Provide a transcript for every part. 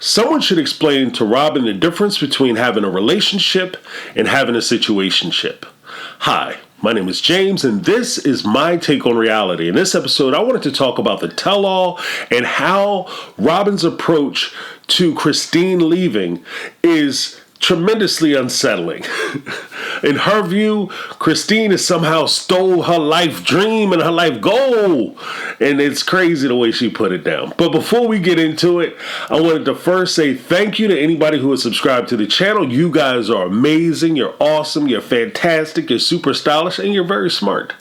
Someone should explain to Robyn the difference between having a relationship and having a situationship. Hi, my name is James, and this is my take on reality. In this episode, I wanted to talk about the tell-all and how Robyn's approach to Christine leaving is tremendously unsettling. In her view, Christine has somehow stole her life dream and her life goal. And it's crazy the way she put it down. But before we get into it, I wanted to first say thank you to anybody who has subscribed to the channel. You guys are amazing. You're awesome. You're fantastic. You're super stylish. And you're very smart.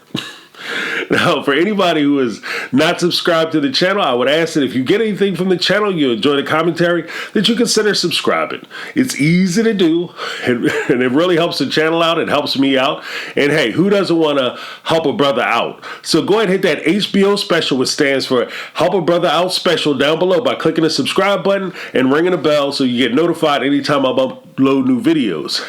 Now, for anybody who is not subscribed to the channel, I would ask that if you get anything from the channel, you enjoy the commentary, that you consider subscribing. It's easy to do, and it really helps the channel out. It helps me out. And hey, who doesn't want to help a brother out? So go ahead and hit that HBO special, which stands for Help a Brother Out special, down below by clicking the subscribe button and ringing the bell so you get notified anytime I upload new videos.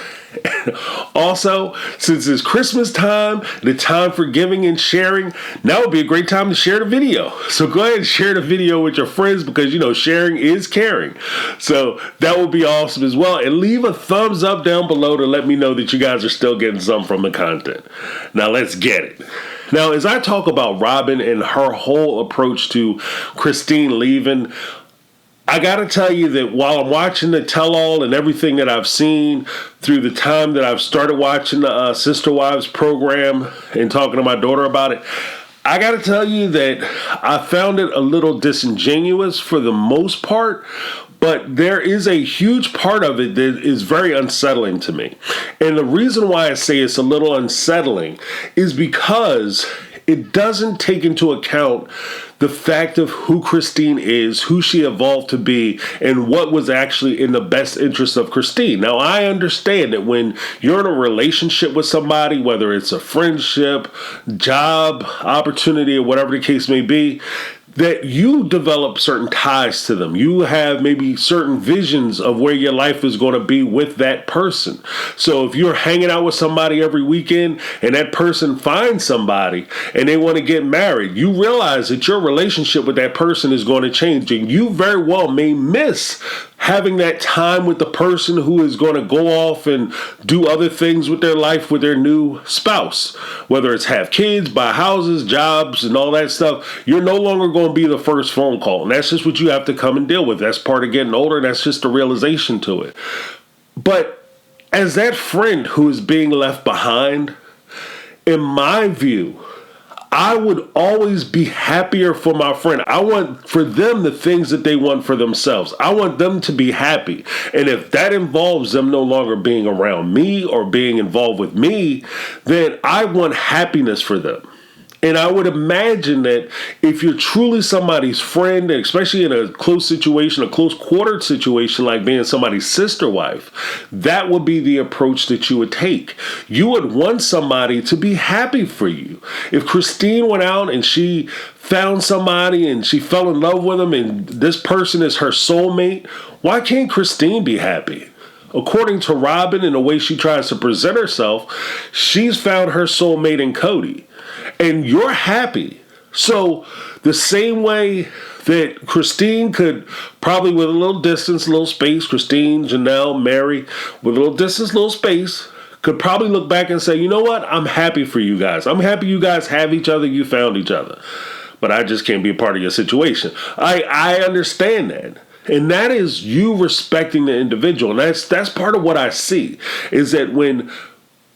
Also, since it's Christmas time, the time for giving and sharing, now would be a great time to share the video. So go ahead and share the video with your friends because, sharing is caring. So that would be awesome as well. And leave a thumbs up down below to let me know that you guys are still getting some from the content. Now let's get it. Now, as I talk about Robyn and her whole approach to Christine leaving, I got to tell you that while I'm watching the tell-all and everything that I've seen through the time that I've started watching the Sister Wives program and talking to my daughter about it, I got to tell you that I found it a little disingenuous for the most part, but there is a huge part of it that is very unsettling to me. And the reason why I say it's a little unsettling is because it doesn't take into account the fact of who Christine is, who she evolved to be, and what was actually in the best interest of Christine. Now, I understand that when you're in a relationship with somebody, whether it's a friendship, job, opportunity, or whatever the case may be, that you develop certain ties to them. You have maybe certain visions of where your life is going to be with that person. So if you're hanging out with somebody every weekend and that person finds somebody and they want to get married, you realize that your relationship with that person is going to change, and you very well may miss having that time with the person who is going to go off and do other things with their life with their new spouse. Whether it's have kids, buy houses, jobs, and all that stuff, you're no longer going to be the first phone call. And that's just what you have to come and deal with. That's part of getting older. That's just a realization to it. But as that friend who is being left behind, in my view, I would always be happier for my friend. I want for them the things that they want for themselves. I want them to be happy. And if that involves them no longer being around me or being involved with me, then I want happiness for them. And I would imagine that if you're truly somebody's friend, and especially in a close situation, a close quartered situation like being somebody's sister wife, that would be the approach that you would take. You would want somebody to be happy for you. If Christine went out and she found somebody and she fell in love with him and this person is her soulmate, why can't Christine be happy? According to Robyn and the way she tries to present herself, she's found her soulmate in Cody. And you're happy. So the same way that Christine could probably, with a little distance, a little space, Christine, Janelle, Mary, with a little distance, little space, could probably look back and say, you know what? I'm happy for you guys. I'm happy you guys have each other. You found each other. But I just can't be a part of your situation. I understand that. And that is you respecting the individual. And that's part of what I see, is that when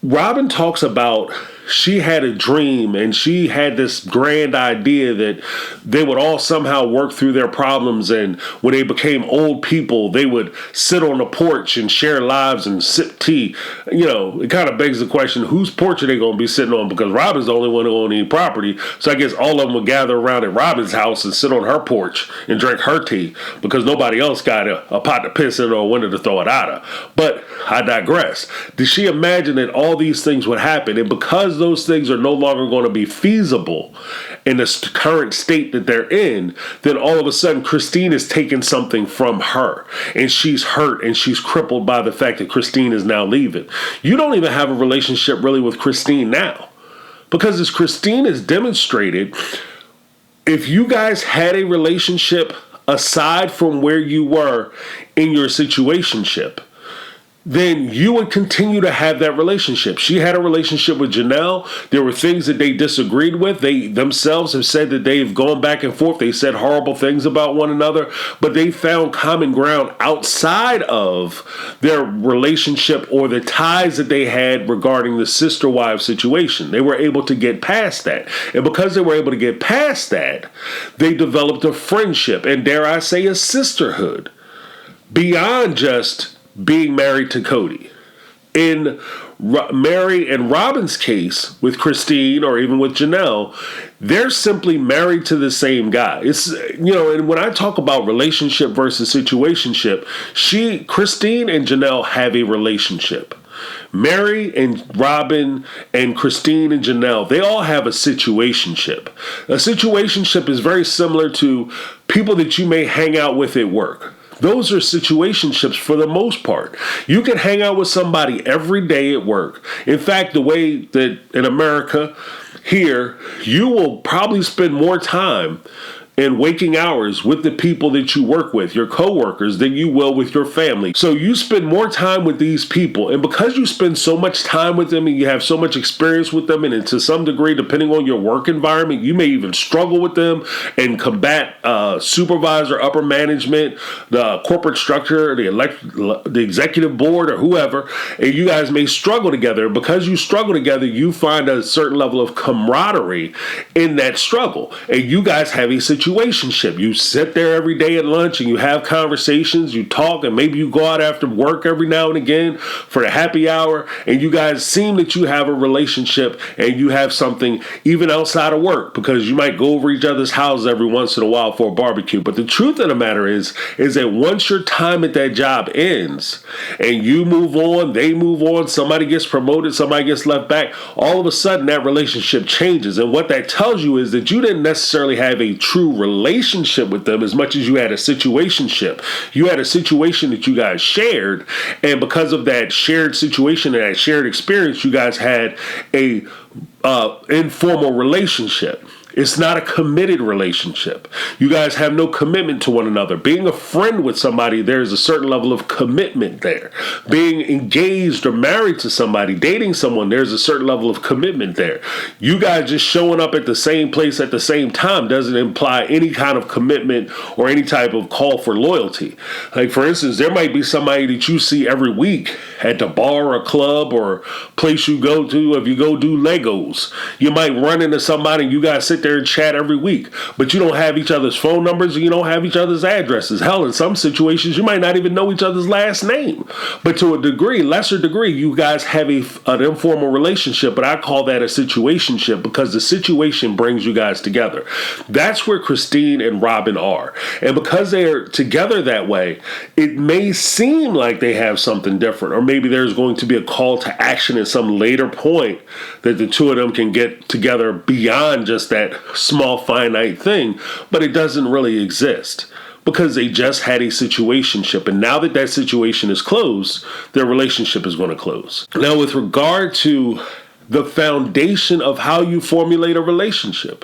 Robyn talks about she had a dream and she had this grand idea that they would all somehow work through their problems, and when they became old people, they would sit on the porch and share lives and sip tea. It kind of begs the question, whose porch are they going to be sitting on? Because Robyn's the only one who owns any property. So I guess all of them would gather around at Robyn's house and sit on her porch and drink her tea because nobody else got a pot to piss in or a window to throw it out of. But I digress. Did she imagine that all these things would happen? And because those things are no longer going to be feasible in the current state that they're in, then all of a sudden Christine is taking something from her, and she's hurt and she's crippled by the fact that Christine is now leaving. You don't even have a relationship really with Christine now, because as Christine has demonstrated, if you guys had a relationship aside from where you were in your situationship, then you would continue to have that relationship. She had a relationship with Janelle. There were things that they disagreed with. They themselves have said that they've gone back and forth. They said horrible things about one another, but they found common ground outside of their relationship or the ties that they had regarding the sister wife situation. They were able to get past that. And because they were able to get past that, they developed a friendship and, dare I say, a sisterhood beyond just being married to Cody. In Mary and Robyn's case with Christine or even with Janelle, they're simply married to the same guy. It's, and when I talk about relationship versus situationship, Christine and Janelle have a relationship. Mary and Robyn and Christine and Janelle, they all have a situationship. A situationship is very similar to people that you may hang out with at work. Those are situationships for the most part. You can hang out with somebody every day at work. In fact, the way that in America here, you will probably spend more time in waking hours with the people that you work with, your coworkers, than you will with your family. So you spend more time with these people. And because you spend so much time with them and you have so much experience with them, and to some degree, depending on your work environment, you may even struggle with them and combat supervisor, upper management, the corporate structure, the executive board, or whoever, and you guys may struggle together. Because you struggle together, you find a certain level of camaraderie in that struggle. And you guys have a situationship. You sit there every day at lunch and you have conversations, you talk, and maybe you go out after work every now and again for the happy hour, and you guys seem that you have a relationship and you have something even outside of work, because you might go over each other's houses every once in a while for a barbecue. But the truth of the matter is that once your time at that job ends and you move on, they move on, somebody gets promoted, somebody gets left back, all of a sudden that relationship changes. And what that tells you is that you didn't necessarily have a true relationship with them as much as you had a situationship. You had a situation that you guys shared, and because of that shared situation and that shared experience, you guys had a informal relationship. It's not a committed relationship. You guys have no commitment to one another. Being a friend with somebody, there's a certain level of commitment there. Being engaged or married to somebody, dating someone, there's a certain level of commitment there. You guys just showing up at the same place at the same time doesn't imply any kind of commitment or any type of call for loyalty. Like, for instance, there might be somebody that you see every week at the bar or club or place you go to. If you go do Legos, you might run into somebody and you guys sit there and chat every week, but you don't have each other's phone numbers and you don't have each other's addresses. Hell, in some situations, you might not even know each other's last name. But to a degree, lesser degree, you guys have an informal relationship, but I call that a situationship because the situation brings you guys together. That's where Christine and Robyn are. And because they're together that way, it may seem like they have something different, or maybe there's going to be a call to action at some later point that the two of them can get together beyond just that small finite thing, but it doesn't really exist because they just had a situationship, and now that situation is closed, their relationship is going to close. Now, with regard to the foundation of how you formulate a relationship,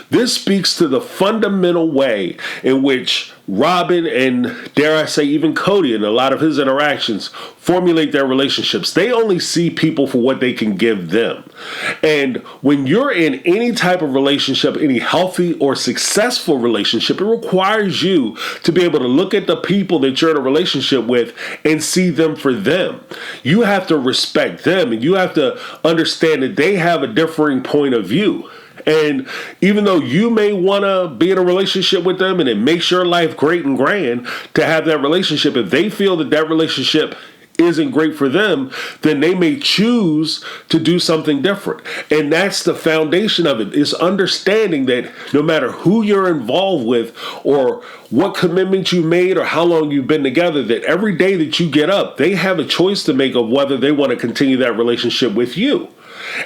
this speaks to the fundamental way in which Robyn and, dare I say, even Cody in a lot of his interactions formulate their relationships. They only see people for what they can give them. And when you're in any type of relationship, any healthy or successful relationship, it requires you to be able to look at the people that you're in a relationship with and see them for them. You have to respect them, and you have to understand that they have a differing point of view. And even though you may want to be in a relationship with them and it makes your life great and grand to have that relationship, if they feel that relationship isn't great for them, then they may choose to do something different. And that's the foundation of it, is understanding that no matter who you're involved with or what commitment you made or how long you've been together, that every day that you get up, they have a choice to make of whether they want to continue that relationship with you.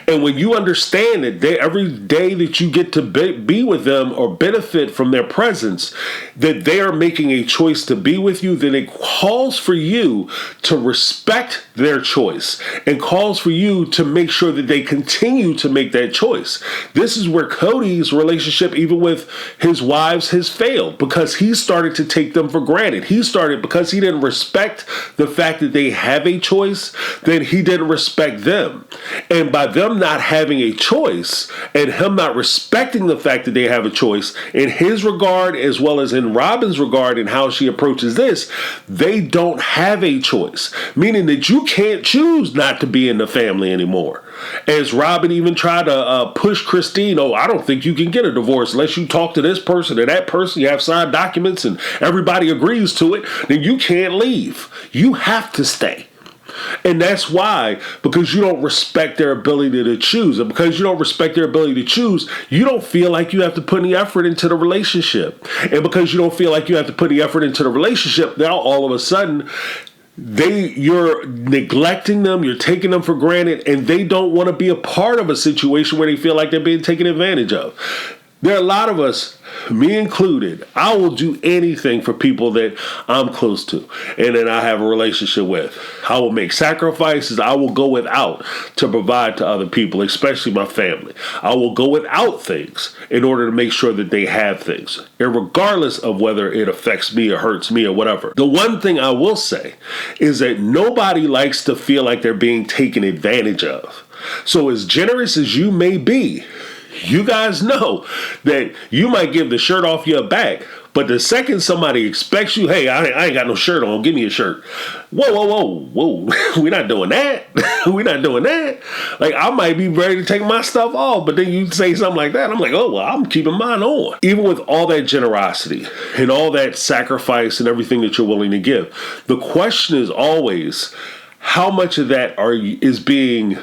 And when you understand that every day that you get to be with them or benefit from their presence, that they are making a choice to be with you, then it calls for you to respect their choice and calls for you to make sure that they continue to make that choice. This is where Cody's relationship, even with his wives, has failed because he started to take them for granted. He started because he didn't respect the fact that they have a choice, then he didn't respect them. And by them not having a choice and him not respecting the fact that they have a choice in his regard as well as in Robyn's regard and how she approaches this, they don't have a choice, meaning that you can't choose not to be in the family anymore. As Robyn even tried to push Christine, I don't think you can get a divorce unless you talk to this person or that person, you have signed documents and everybody agrees to it, then you can't leave. You have to stay. And that's why, because you don't respect their ability to choose. And because you don't respect their ability to choose, you don't feel like you have to put any effort into the relationship. And because you don't feel like you have to put any effort into the relationship, now all of a sudden, you're neglecting them, you're taking them for granted, and they don't want to be a part of a situation where they feel like they're being taken advantage of. There are a lot of us, me included, I will do anything for people that I'm close to and that I have a relationship with. I will make sacrifices. I will go without to provide to other people, especially my family. I will go without things in order to make sure that they have things, regardless of whether it affects me or hurts me or whatever. The one thing I will say is that nobody likes to feel like they're being taken advantage of. So as generous as you may be, you guys know that you might give the shirt off your back, but the second somebody expects you, hey, I ain't got no shirt on, give me a shirt. Whoa. We're not doing that. We're not doing that. Like, I might be ready to take my stuff off, but then you say something like that, I'm like, oh, well, I'm keeping mine on. Even with all that generosity and all that sacrifice and everything that you're willing to give, the question is always, how much of that is being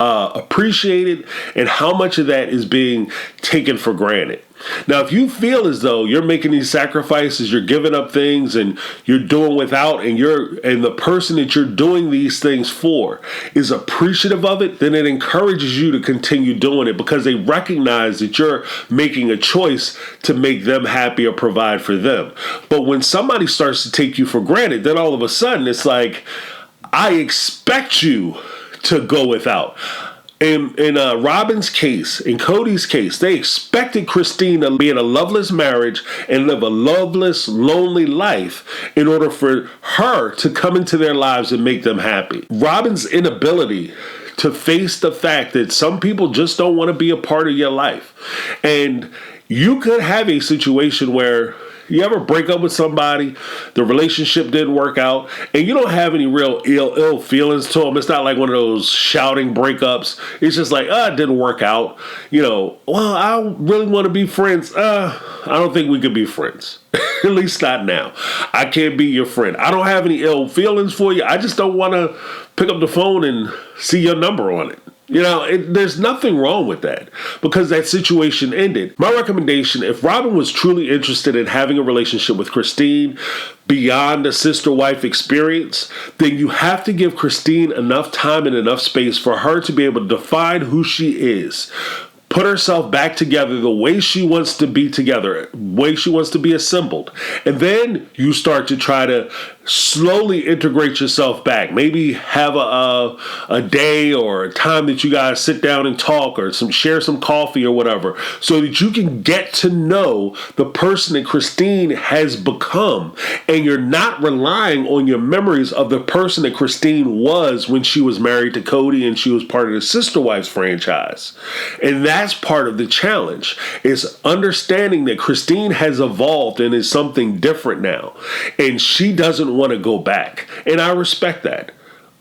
appreciated and how much of that is being taken for granted. Now, if you feel as though you're making these sacrifices, you're giving up things and you're doing without, and the person that you're doing these things for is appreciative of it, then it encourages you to continue doing it because they recognize that you're making a choice to make them happy or provide for them. But when somebody starts to take you for granted, then all of a sudden it's like, I expect you to go without. In Robyn's case, in Cody's case, they expected Christine to be in a loveless marriage and live a loveless, lonely life in order for her to come into their lives and make them happy. Robyn's inability to face the fact that some people just don't want to be a part of your life. And you could have a situation where you ever break up with somebody, the relationship didn't work out, and you don't have any real ill feelings to them. It's not like one of those shouting breakups. It's just like, it didn't work out. Well, I really want to be friends. I don't think we could be friends. At least not now. I can't be your friend. I don't have any ill feelings for you. I just don't want to pick up the phone and see your number on it. There's nothing wrong with that because that situation ended. My recommendation, if Robyn was truly interested in having a relationship with Christine beyond a sister-wife experience, then you have to give Christine enough time and enough space for her to be able to define who she is. Put herself back together the way she wants to be together, the way she wants to be assembled. And then you start to try to slowly integrate yourself back. Maybe have a day or a time that you guys sit down and talk or share some coffee or whatever so that you can get to know the person that Christine has become. And you're not relying on your memories of the person that Christine was when she was married to Cody and she was part of the Sister Wives franchise. And that's part of the challenge, is understanding that Christine has evolved and is something different now. And she doesn't want to go back. And I respect that.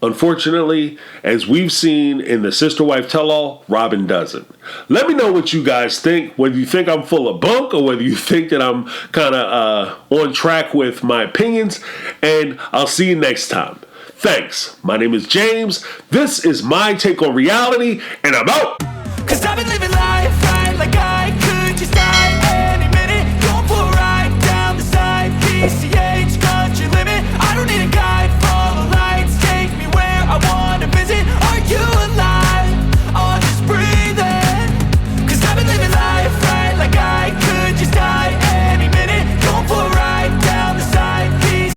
Unfortunately, as we've seen in the Sister Wife Tell-All, Robyn doesn't. Let me know what you guys think, whether you think I'm full of bunk or whether you think that I'm kind of on track with my opinions, and I'll see you next time. Thanks. My name is James. This is My Take on Reality, and I'm out.